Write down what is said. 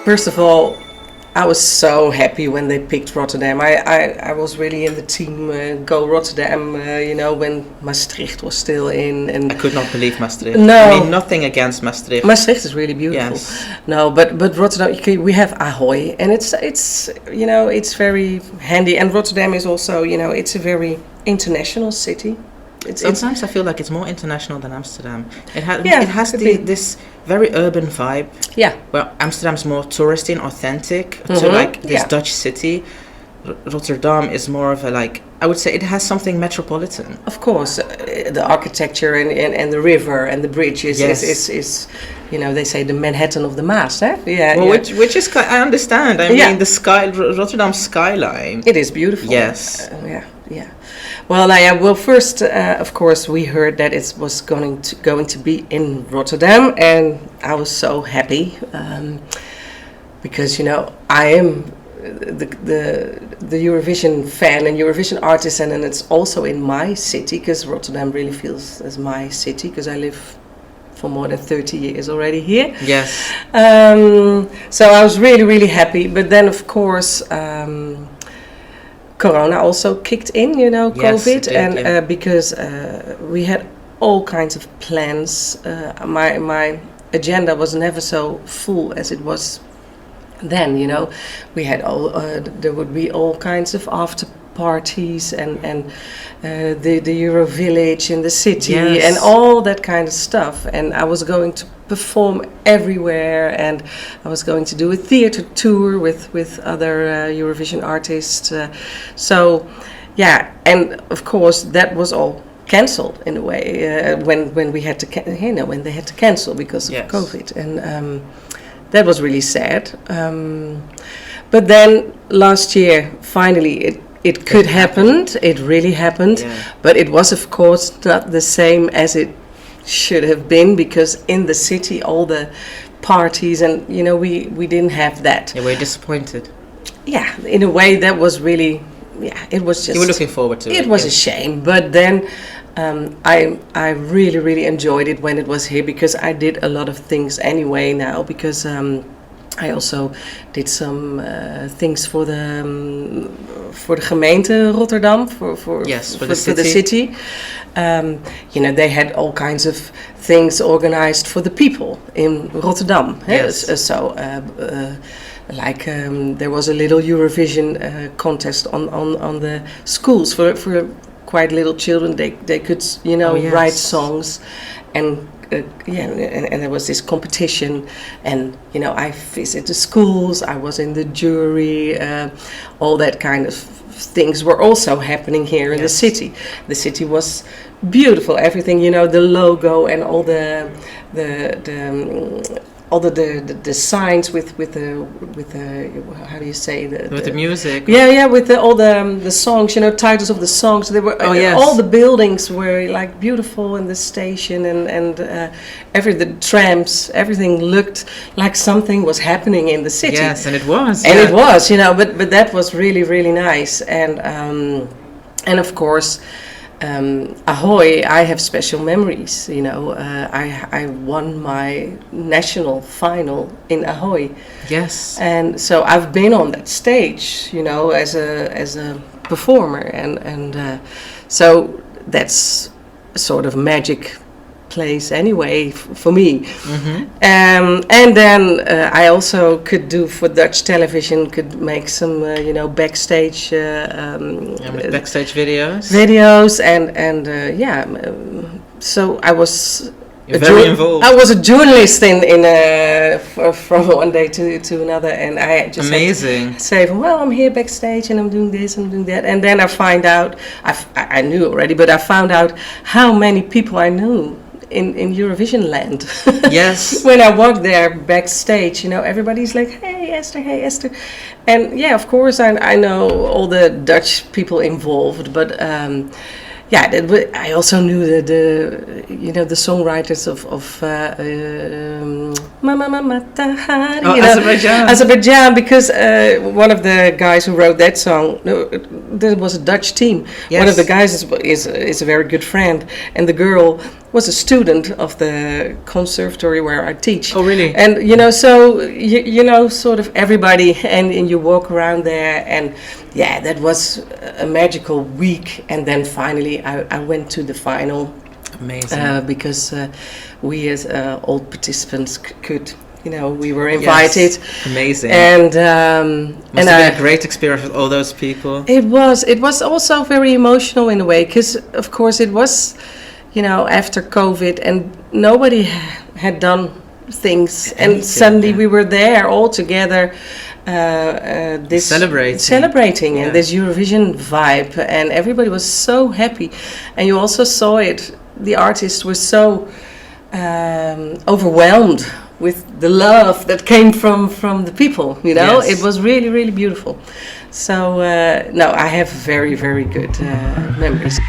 First of all, I was so happy when they picked Rotterdam. I was really in the team Go Rotterdam, when Maastricht was still in. And I could not believe Maastricht. No. I mean, nothing against Maastricht. Maastricht is really beautiful. Yes. No, but Rotterdam, we have Ahoy, and it's very handy. And Rotterdam is also, it's a very international city. Sometimes I feel like it's more international than Amsterdam. It has this very urban vibe. Yeah. Where Amsterdam's more touristy and authentic to this Dutch city. Rotterdam is more of I would say it has something metropolitan. Of course, the architecture and the river and the bridge is they say the Manhattan of the Maas, eh? Yeah. Well, which is I understand. I mean the Rotterdam skyline. It is beautiful. Yes. Yeah. Well, first, of course, we heard that it was going to be in Rotterdam, and I was so happy because I am the Eurovision fan and Eurovision artist, and it's also in my city because Rotterdam really feels as my city because I live for more than 30 years already here. Yes. So I was really, really happy, but then of course. Corona also kicked in, COVID, did, and because we had all kinds of plans. My agenda was never so full as it was then. We had there would be all kinds of after parties and the Euro Village in the city and all that kind of stuff. And I was going to perform everywhere, and I was going to do a theater tour with other Eurovision artists. And of course that was all cancelled in a way when we had to when they had to cancel because of COVID, and that was really sad. But then last year finally it could happen. It really happened, but it was of course not the same as it should have been because in the city all the parties and we didn't have that. Yeah, we're disappointed. Yeah, in a way that was really it was just. You were looking forward to it. It was a shame, but then I really, really enjoyed it when it was here because I did a lot of things anyway now because I also did some things for the gemeente Rotterdam for the city. They had all kinds of things organized for the people in Rotterdam. Yes. There was a little Eurovision contest on the schools for quite little children. They could write songs and. And there was this competition, and I visited the schools. I was in the jury. All that kind of things were also happening here in the city. The city was beautiful. Everything, the logo and all the signs with the how do you say the music? With all the songs, titles of the songs. They were all the buildings were like beautiful, and the station and the trams, everything looked like something was happening in the city. Yes, and it was. And it was, but that was really, really nice, and of course. Ahoy, I have special memories. I won my national final in Ahoy. Yes. And so I've been on that stage, as a performer, and so that's a sort of magic place anyway for me. Mm-hmm. And then I also could do for Dutch television, could make some backstage with backstage videos and so I was very involved. I was a journalist from one day to another, and I just amazing say, well, I'm here backstage and I'm doing this, I'm doing that, and then I find out I knew already, but I found out how many people I knew in Eurovision land. Yes. When I walked there backstage, everybody's like, hey Esther, and of course I know all the Dutch people involved, but I also knew the songwriters of Mama Matahari, Azerbaijan, because one of the guys who wrote that song, there was a Dutch team. Yes. One of the guys is a very good friend, and the girl was a student of the conservatory where I teach. Oh, really? And you know, so you know, sort of everybody, and you walk around there, and yeah, that was a magical week. And then finally, I went to the final. Amazing. Because we as old participants could, you know, we were invited. Yes. Amazing. And must have been a great experience with all those people. It was also very emotional in a way, because of course it was, you know, after COVID, and nobody had done things, and suddenly we were there all together. Celebrating and this Eurovision vibe, and everybody was so happy, and you also saw it. The artists were so overwhelmed with the love that came from the people. You know, It was really, really beautiful. So no, I have very, very good memories.